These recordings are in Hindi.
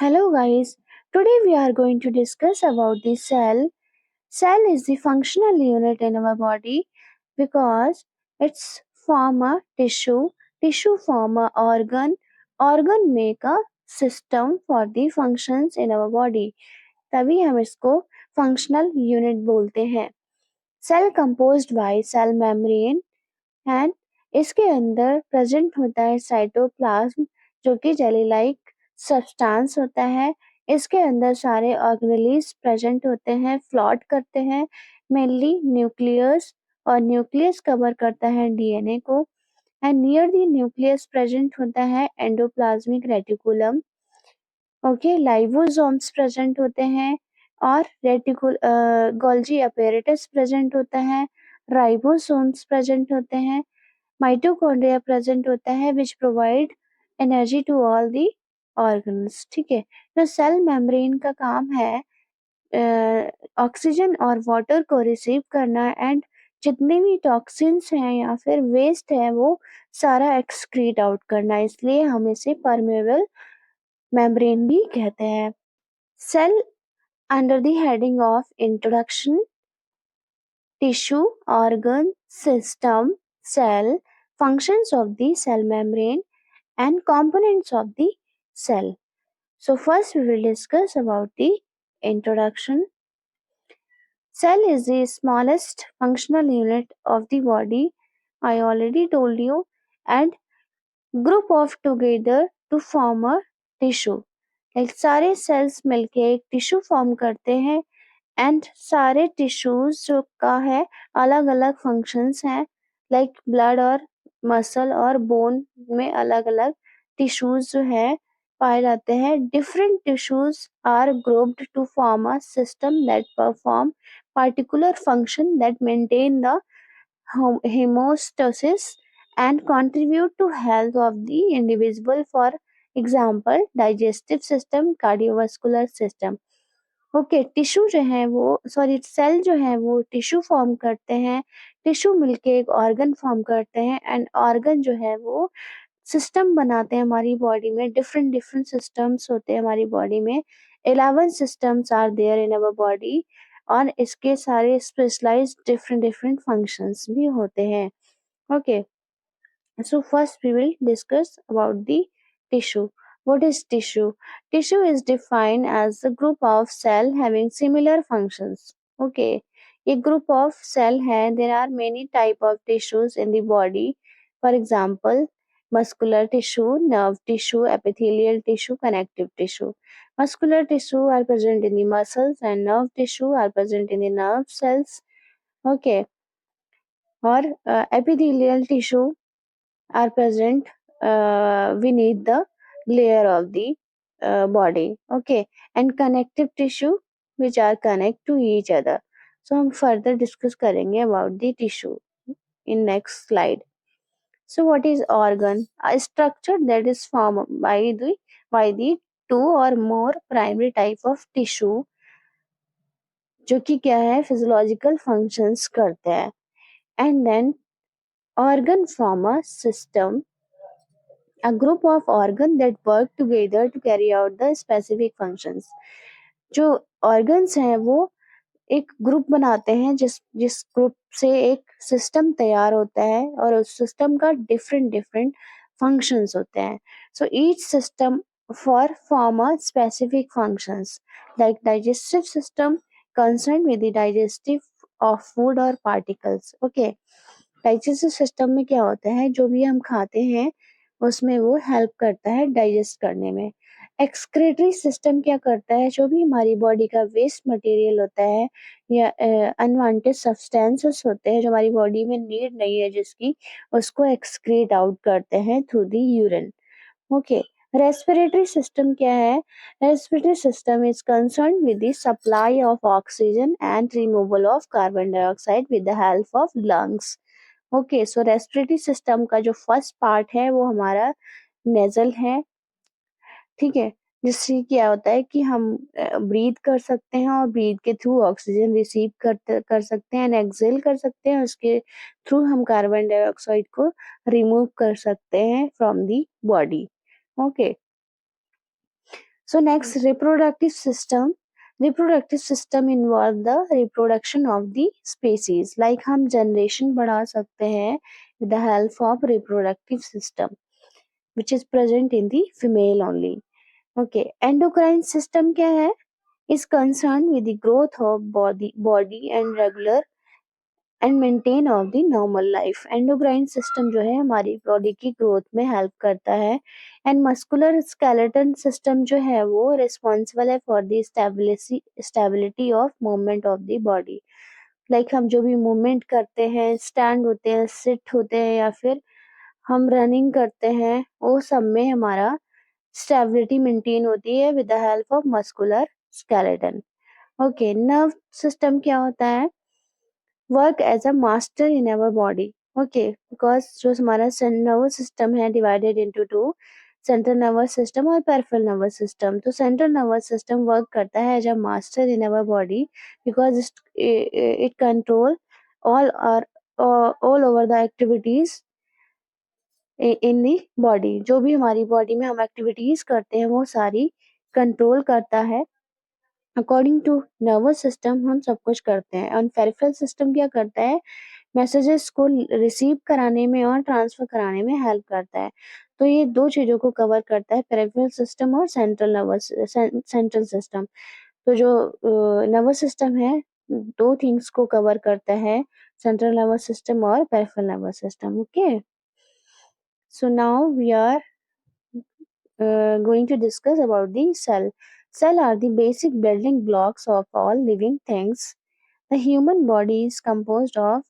Hello guys, today we are going to discuss about the cell. Cell is the functional unit in our body because it's form a tissue form a organ make a system for the functions in our body. तभी हम इसको functional unit बोलते हैं. Cell composed by cell membrane and इसके अंदर प्रेजेंट होता है साइटोप्लाज्म जो कि जेली लाइक सब्सटेंस होता है. इसके अंदर सारे ऑर्गेनेल्स प्रेजेंट होते हैं, फ्लॉट करते हैं मेनली न्यूक्लियस, और न्यूक्लियस कवर करता है डीएनए को. And near the nucleus present होता है एंडोप्लाज्मिक रेटिकुलम. ओके, लाइवोसोम्स प्रेजेंट होते हैं और गोल्जी अपैरेटस प्रेजेंट होता है, राइबोसोम्स प्रेजेंट होते हैं, माइटोकॉन्ड्रिया प्रेजेंट होता है which provide energy to all the organs. ठीक है, तो सेल मेम्ब्रेन का काम है ऑक्सीजन और वाटर को रिसीव करना एंड जितने भी टॉक्सिन्स हैं या फिर वेस्ट है वो सारा एक्सक्रीट आउट करना, इसलिए हम इसे परमेबल मेम्ब्रेन भी कहते हैं. Cell under the heading of introduction, tissue, organ, system, cell, functions of the cell membrane and components of the cell. So first we will discuss about the introduction. Cell is the smallest functional unit of the body. I already told you, and group of together to form a tissue. Like सारे cells मिलके एक tissue form करते हैं एंड सारे टिश्यूज जो का है अलग अलग फंक्शंस हैं. लाइक ब्लड और मसल और बोन में अलग अलग टिश्यूज जो है पाए जाते हैं. Different tissues are grouped to form a system that perform particular function that maintain the hemostasis and contribute to health of the individual. For example, digestive system, cardiovascular system. Okay, tissue जो है वो सेल जो है वो टिश्यू फॉर्म करते हैं, टिश्यू मिलके एक ऑर्गन फॉर्म करते हैं एंड ऑर्गन जो है वो सिस्टम बनाते हैं हमारी बॉडी में. डिफरेंट डिफरेंट सिस्टम्स होते हैं हमारी बॉडी में. 11 systems are there in our body और इसके सारे स्पेशलाइज्ड डिफरेंट डिफरेंट फंक्शंस भी होते हैं. Okay, so first we will discuss about the tissue. What is tissue? Tissue is defined as a group of cell having similar functions. Okay, a group of cell है. There are many type of tissues in the body. For example, muscular tissue, nerve tissue, epithelial tissue, connective tissue. Muscular tissue are present in the muscles and nerve tissue are present in the nerve cells. Okay, or epithelial tissue are present beneath the layer of the body. Okay, and connective tissue which are connect to each other. So हम further discuss करेंगे about the tissue in next slide. So what is organ? A structure that is formed by the two or more primary type of tissue जो कि क्या है physiological functions करते हैं. And then organ form a system, a group of organ that work together to carry out the specific functions. जो organs हैं वो एक ग्रुप बनाते हैं जिस जिस ग्रुप से एक सिस्टम तैयार होता है और उस सिस्टम का डिफरेंट डिफरेंट फंक्शंस होते हैं. So each system for form a specific functions. Like digestive system concern with the digestive of food और पार्टिकल्स. ओके, डाइजेस्टिव सिस्टम में क्या होता है, जो भी हम खाते हैं उसमें वो हेल्प करता है डाइजेस्ट करने में. एक्सक्रीटरी सिस्टम क्या करता है, जो भी हमारी बॉडी का वेस्ट मटेरियल होता है या अनवांटेड सब्सटेंसेस होते हैं जो हमारी बॉडी में नीड नहीं है जिसकी, उसको एक्सक्रीट आउट करते हैं through the urine. Okay, respiratory system क्या है, respiratory system is concern with the supply of oxygen and removal of carbon dioxide with the help of lungs. Okay, so respiratory system का जो फर्स्ट पार्ट है वो हमारा नेजल है. ठीक है, जिससे क्या होता है कि हम ब्रीथ कर सकते हैं और ब्रीथ के थ्रू ऑक्सीजन रिसीव कर सकते हैं एंड एक्सेल कर सकते हैं. उसके थ्रू हम कार्बन डाइऑक्साइड को रिमूव कर सकते हैं from the body. Okay, So next, reproductive system. Reproductive system involve the reproduction of the species. Like हम generation बढ़ा सकते हैं with the help of reproductive system, which is present in the female only. Okay, endocrine system क्या है? Is concerned with the growth of body and regular and maintain of the normal life. Endocrine system जो है हमारी बॉडी की ग्रोथ में हेल्प करता है. एंड मस्कुलर स्केलेटन सिस्टम जो है वो रिस्पॉन्सिबल है for the stability of movement of the body. Like हम जो भी मूवमेंट करते हैं, स्टैंड होते हैं, सिट होते हैं या फिर हम रनिंग करते हैं, वो सब में हमारा स्टेबिलिटी मेंटेन होती है with the help of muscular skeleton. Okay, nerve system क्या होता है? Work as a master in our body. Okay, because जो हमारा नर्वस सिस्टम है divided into two, central nervous system और पेरिफेरल नर्वस सिस्टम. तो सेंट्रल नर्वस सिस्टम वर्क करता है as a master in our body because it control all are all over the activities in the body. जो भी हमारी बॉडी में हम एक्टिविटीज करते हैं वो सारी कंट्रोल करता है. अकॉर्डिंग टू नर्वस सिस्टम हम सब कुछ करते हैं. और पेरिफेरल सिस्टम क्या करता है? मैसेजेस को रिसीव कराने में और ट्रांसफर कराने में हेल्प करता है. तो ये दो चीजों को कवर करता है, पेरिफेरल सिस्टम और सेंट्रल सिस्टम. तो जो नर्वस सिस्टम है दो थिंग्स को कवर करता है, सेंट्रल नर्वस सिस्टम और peripheral nervous system. Okay, so now we are going to discuss about the cell. Cell are the basic building blocks of all living things. The human body is composed of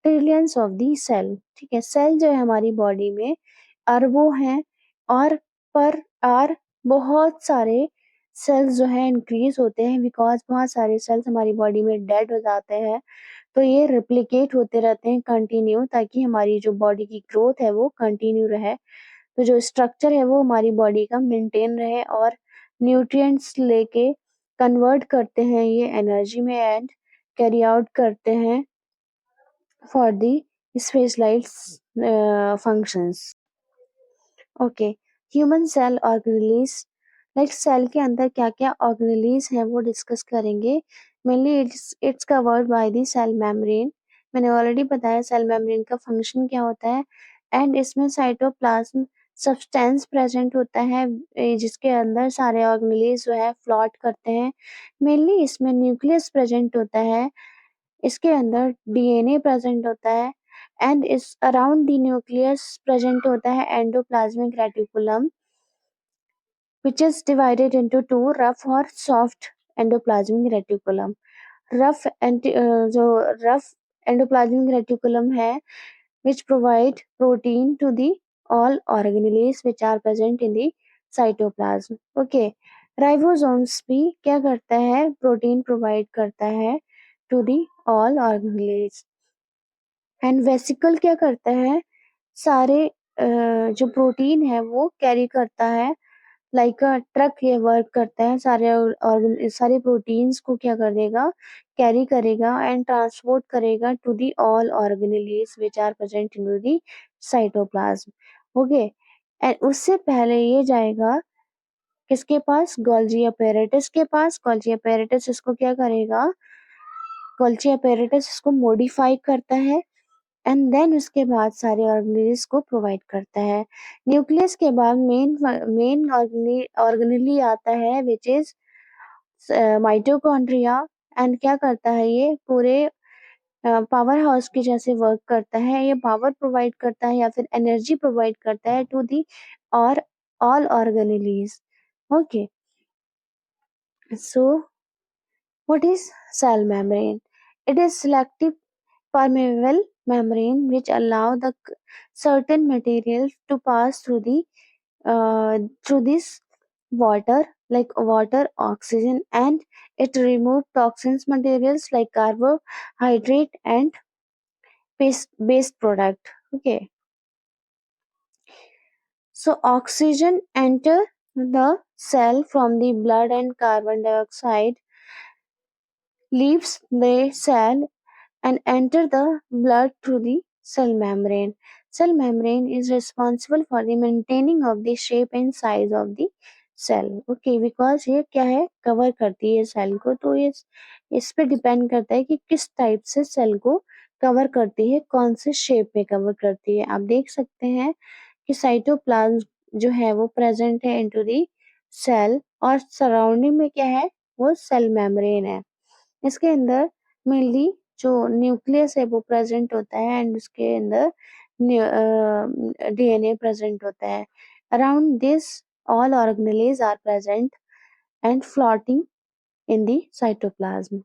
trillions of the cell. ठीक है, सेल जो है हमारी बॉडी में अरबों हैं और पर आर बहुत सारे सेल्स जो है इंक्रीज होते हैं बिकॉज बहुत सारे सेल्स हमारी बॉडी में डेड हो जाते हैं. तो ये रिप्लिकेट होते रहते हैं कंटिन्यू ताकि हमारी जो बॉडी की ग्रोथ है वो कंटिन्यू रहे. तो जो स्ट्रक्चर है वो हमारी बॉडी का मेंटेन रहे और न्यूट्रिएंट्स लेके कन्वर्ट करते हैं ये एनर्जी में एंड कैरी आउट करते हैं for the specialized functions. Okay, human cell organelles. Like cell के अंदर क्या क्या ऑर्गेनेलिज है वो डिस्कस करेंगे. Mainly it's covered by the cell membrane. मैंने ऑलरेडी बताया सेल मेम्ब्रेन का फंक्शन क्या होता है. एंड इसमें साइटोप्लाज्म सब्सटेंस प्रेजेंट होता है जिसके अंदर सारे ऑर्गेनेलिज जो है फ्लॉट करते हैं. मेनली इसमें न्यूक्लियस प्रेजेंट होता है, इसके अंदर डीएनए प्रेजेंट होता है एंड इस अराउंड द न्यूक्लियस प्रेजेंट होता है endoplasmic reticulum which is divided into two, rough और soft endoplasmic reticulum. जो rough endoplasmic reticulum है which provide protein to the all organelles which are present in the cytoplasm. Okay, ribosomes भी क्या करता है? प्रोटीन प्रोवाइड करता है to the all organelles. And vesicle क्या करता है? सारे जो प्रोटीन है वो कैरी करता है. लाइक अ ट्रक ये वर्क करता है, सारे प्रोटीन्स को क्या कर देगा? कैरी करेगा एंड ट्रांसपोर्ट करेगा to the all organelles which are present in the cytoplasm. Okay, and उससे पहले ये जाएगा किसके पास? गोल्गी अपैरेटस के पास. गोल्गी अपैरेटस इसको क्या करेगा? गोल्गी अपैरेटस इसको मॉडिफाई करता है एंड देन उसके बाद सारे ऑर्गेनेल्स को प्रोवाइड करता है. न्यूक्लियस के बाद मेन ऑर्गेनेली आता है विच इज माइटोकॉन्ड्रिया. एंड क्या करता है? ये पूरे पावर हाउस के जैसे वर्क करता है. ये पावर प्रोवाइड करता है या फिर एनर्जी प्रोवाइड करता है टू दी और all organelles. Okay, so what is cell membrane? It is selective permeable membrane which allow the certain material to pass through this water like water, oxygen, and it remove toxins materials like carbohydrate and waste product. Okay, so oxygen enter the cell from the blood and carbon dioxide leaves the cell and enter the blood through the cell membrane. Cell membrane is responsible for the maintaining of the shape and size of the cell. Okay, because ये क्या है, कवर करती है सेल को, तो ये इस पे डिपेंड करता है कि किस टाइप से सेल को कवर करती है, कौन से शेप में कवर करती है। आप देख सकते हैं कि साइटोप्लाज्म जो है वो प्रेजेंट है इनटू दी सेल, और सराउंडिंग में क्या है, वो सेल मेम्ब्रेन है। इसके अंदर मेनली जो न्यूक्लियस है वो प्रेजेंट होता है, एंड उसके अंदर डीएनए प्रेजेंट होता है। Around this all organelles are present and floating in the cytoplasm.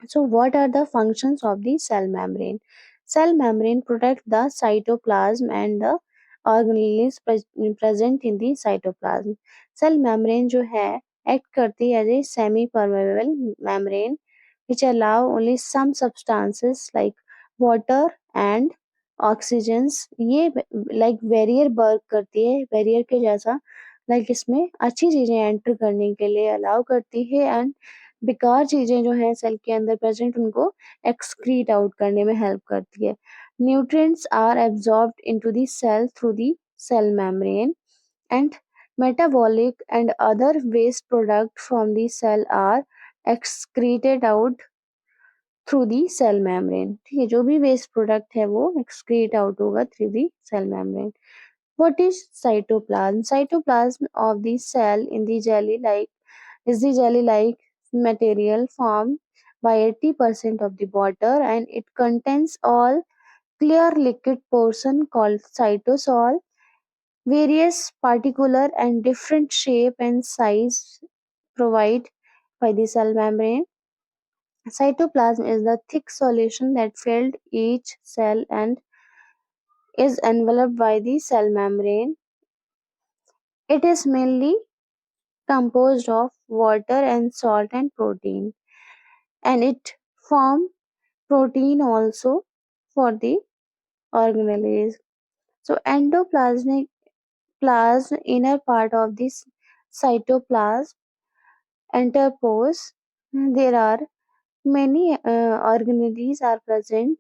So what are the functions of the cell membrane? Cell membrane protect the cytoplasm and the organelles present in the cytoplasm. Cell membrane जो है act करती है as a semi permeable membrane which allow only some substances like water and oxygens, ये लाइक बैरियर वर्क करती है, बैरियर के जैसा, लाइक इसमें अच्छी चीजें एंटर करने के लिए अलाउ करती है, एंड बेकार चीजें जो है सेल के अंदर प्रेजेंट उनको एक्सक्रीट आउट करने में हेल्प करती है। Nutrients are absorbed into the cell through the cell membrane, and metabolic and other waste product from the cell are excreted out through the cell membrane. ठीक है, जो भी वेस्ट प्रोडक्ट है वो एक्सक्रीट आउट होगा through the cell membrane. What is cytoplasm? Cytoplasm of the cell in the jelly like is the jelly-like material formed by 80% of the water, and it contains all clear liquid portion called cytosol. Various particular and different shape and size provide by the cell membrane. Cytoplasm is the thick solution that filled each cell and is enveloped by the cell membrane. It is mainly composed of water and salt and protein, and it forms protein also for the organelles. So endoplasmic plasm, inner part of this cytoplasm, interpose. There are many organelles are present: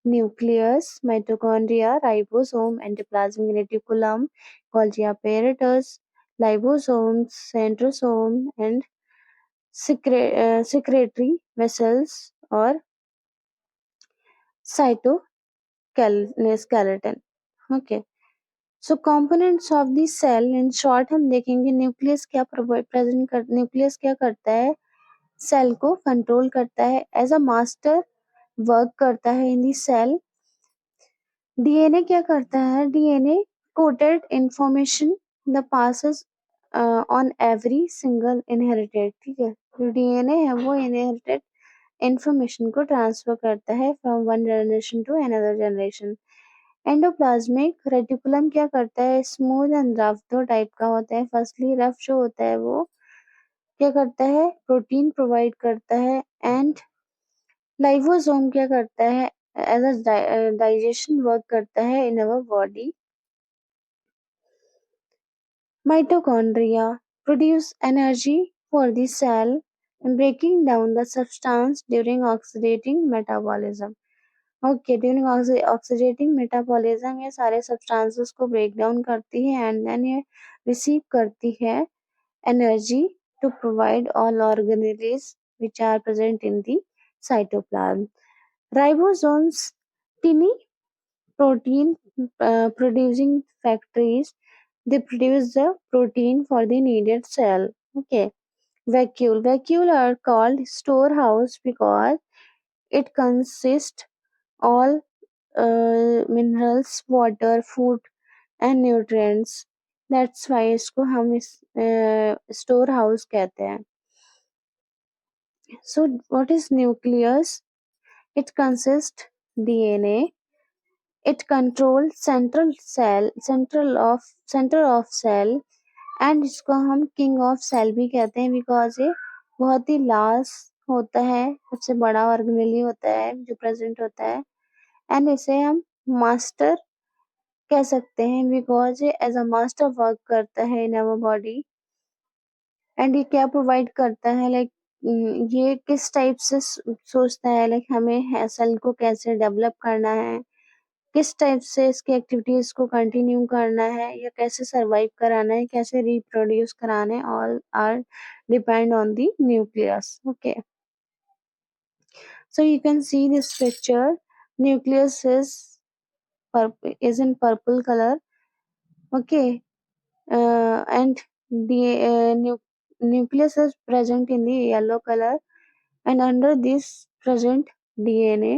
nucleus, mitochondria, ribosome, endoplasmic reticulum, Golgi apparatus, liposomes, centrosome, and secretory vessels or cytoskeleton. Okay. So components of the cell, in short हम देखेंगे न्यूक्लियस क्या प्रेजेंट कर, न्यूक्लियस क्या करता है, सेल को कंट्रोल करता है, एज अ मास्टर वर्क करता है इन द सेल। डीएनए क्या करता है, DNA coded information the passes on every single inherited. ठीक है, जो डीएनए है वो इनहेरिटेड इंफॉर्मेशन को ट्रांसफर करता है from one generation to another generation. Endoplasmic reticulum क्या करता है, स्मूथ एंड रफ दो टाइप का होता है। फर्स्टली रफ जो होता है वो क्या करता है, प्रोटीन प्रोवाइड करता है, एंड लाइवोसोम क्या करता है, एज अ डाइजेशन वर्क करता है in our body. Mitochondria produce energy for the cell and breaking down the substance during oxidating metabolism. Okay, during oxidating metabolism ये सारे सब्सटेंसेस को ब्रेक डाउन करती है, एंड देन ये रिसीव करती है energy to provide all organelles which are present in the cytoplasm. Ribosomes, tiny protein producing factories, they produce the protein for the needed cell. Okay. Vacuole are called storehouse because it consists all minerals, water, food and nutrients. That's why इसको हम इस स्टोर हाउस कहते हैं। So what is nucleus? It consists DNA. It controls center of cell, and इसको हम किंग ऑफ सेल भी कहते हैं बिकॉज ये बहुत ही लास्ट होता है, सबसे बड़ा ऑर्गेनेल होता है जो प्रेजेंट होता है, एंड इसे हम मास्टर कह सकते हैं बिकॉज ये एज अ मास्टर वर्क करता है इन अवर बॉडी। एंड ये क्या प्रोवाइड करता है, लाइक ये किस टाइप से सोचता है, लाइक हमें सेल को कैसे डेवलप करना है, किस टाइप से इसकी एक्टिविटीज को कंटिन्यू करना है या कैसे सरवाइव कराना है, कैसे रिप्रोड्यूस कराना है, all are depend on the nucleus. Okay, so you can see this picture. Nucleus is in purple color. Okay, and the nucleus is present in the yellow color, and under this present DNA.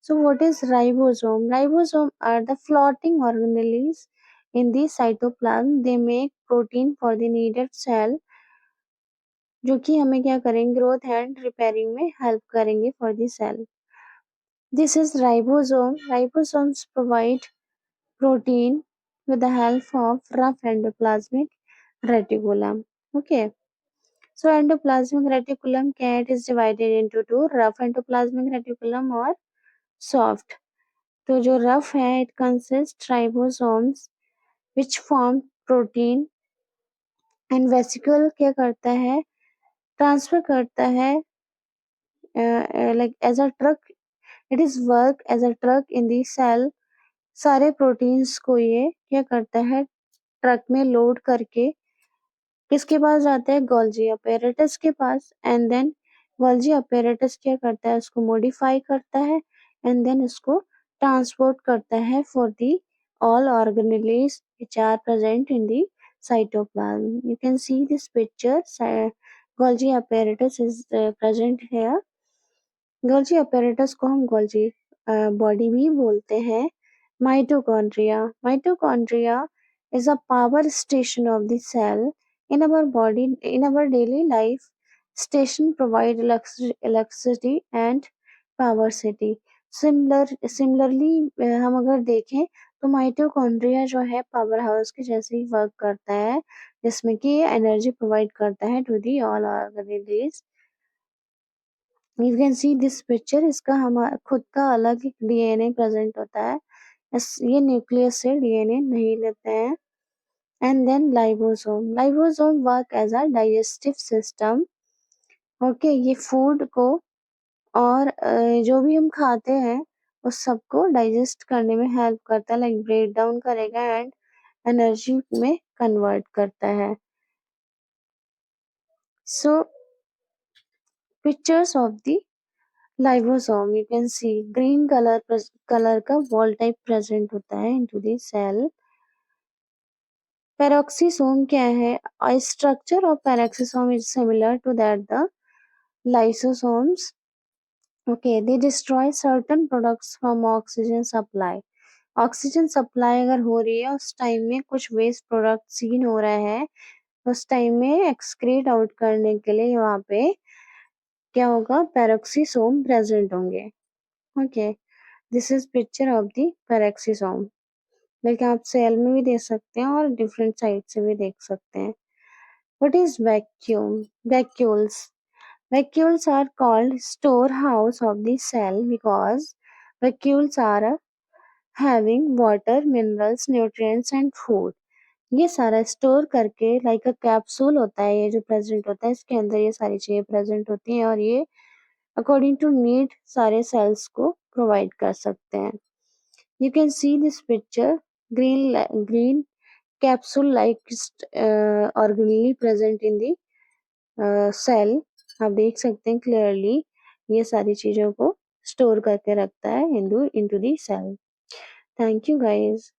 So what is ribosome? Ribosome are the floating organelles in the cytoplasm. They make protein for the needed cell, जो कि हमें क्या करेंगे, ग्रोथ एंड रिपेयरिंग में हेल्प करेंगे for the cell. This is ribosome. Ribosomes provide protein with the help of rough endoplasmic reticulum. Okay. So endoplasmic reticulum cat is divided into two, rough endoplasmic reticulum और soft. तो जो रफ है it consists ribosomes which form protein, and vesicle क्या करता है, ट्रांसफर करता है like as a truck. It is work as a truck in the cell. सारे प्रोटीन्स को ये क्या करता है, ट्रक में लोड करके किसके पास जाता है, गोल्जी अपैरेटस के पास. एंड देन गोल्जी अपैरेटस क्या करता है, उसको मॉडिफाई करता है एंड देन उसको ट्रांसपोर्ट करता है for the all organelles which are present in the cytoplasm. You can see this picture. Golgi apparatus is present here. Golgi apparatus को हम गोल्जी बॉडी भी बोलते हैं. Mitochondria. Mitochondria is a power station of the cell in our body. In our daily life, station provide electricity and power city. Similarly, हम अगर देखें तो माइटोकॉन्ड्रिया जो है पावर हाउस के जैसे ही वर्क करता है, जिसमें कि ये एनर्जी प्रोवाइड करता है to the all organelles. You can see this picture. इसका हमारा खुद का अलग एक डीएनए प्रेजेंट होता है. ये न्यूक्लियस से डीएनए नहीं लेते हैं. And then lysosome. Lysosome work as a digestive system. Okay, ये फूड को और जो भी हम खाते हैं उस सबको डाइजेस्ट करने में हेल्प करता है, लाइक ब्रेक डाउन करेगा एंड एनर्जी में कन्वर्ट करता है. So pictures of the lysosome. You can see green colour का वॉल टाइप प्रेजेंट होता है इनटू द सेल. पेरोक्सीसोम क्या है? Structure of peroxisome is similar to that the lysosomes. Okay, they destroy certain products from oxygen supply. Oxygen supply अगर हो रही है उस टाइम में कुछ वेस्ट प्रोडक्ट सीन हो रहा है, उस टाइम में एक्सक्रीट आउट करने के लिए वहाँ पे क्या होगा, पेरोक्सीसोम प्रेजेंट होंगे. Okay, this is picture of the peroxisome. लेकिन आप सेल में भी देख सकते हैं और डिफरेंट साइड से भी देख सकते हैं. What is vacuum? Vacuoles. Vacuoles are called storehouse of the cell because vacuoles are having water, minerals, nutrients and food. ये सारा स्टोर करके लाइक अ कैप्सूल होता है, ये जो प्रेजेंट होता है इसके अंदर ये सारी चीजें प्रेजेंट होती हैं और ये अकॉर्डिंग टू नीड सारे सेल्स को प्रोवाइड कर सकते हैं. You can see this picture. Green capsule like organelle present in the cell. आप देख सकते हैं क्लियरली ये सारी चीजों को स्टोर करके रखता है into the cell. Thank you guys.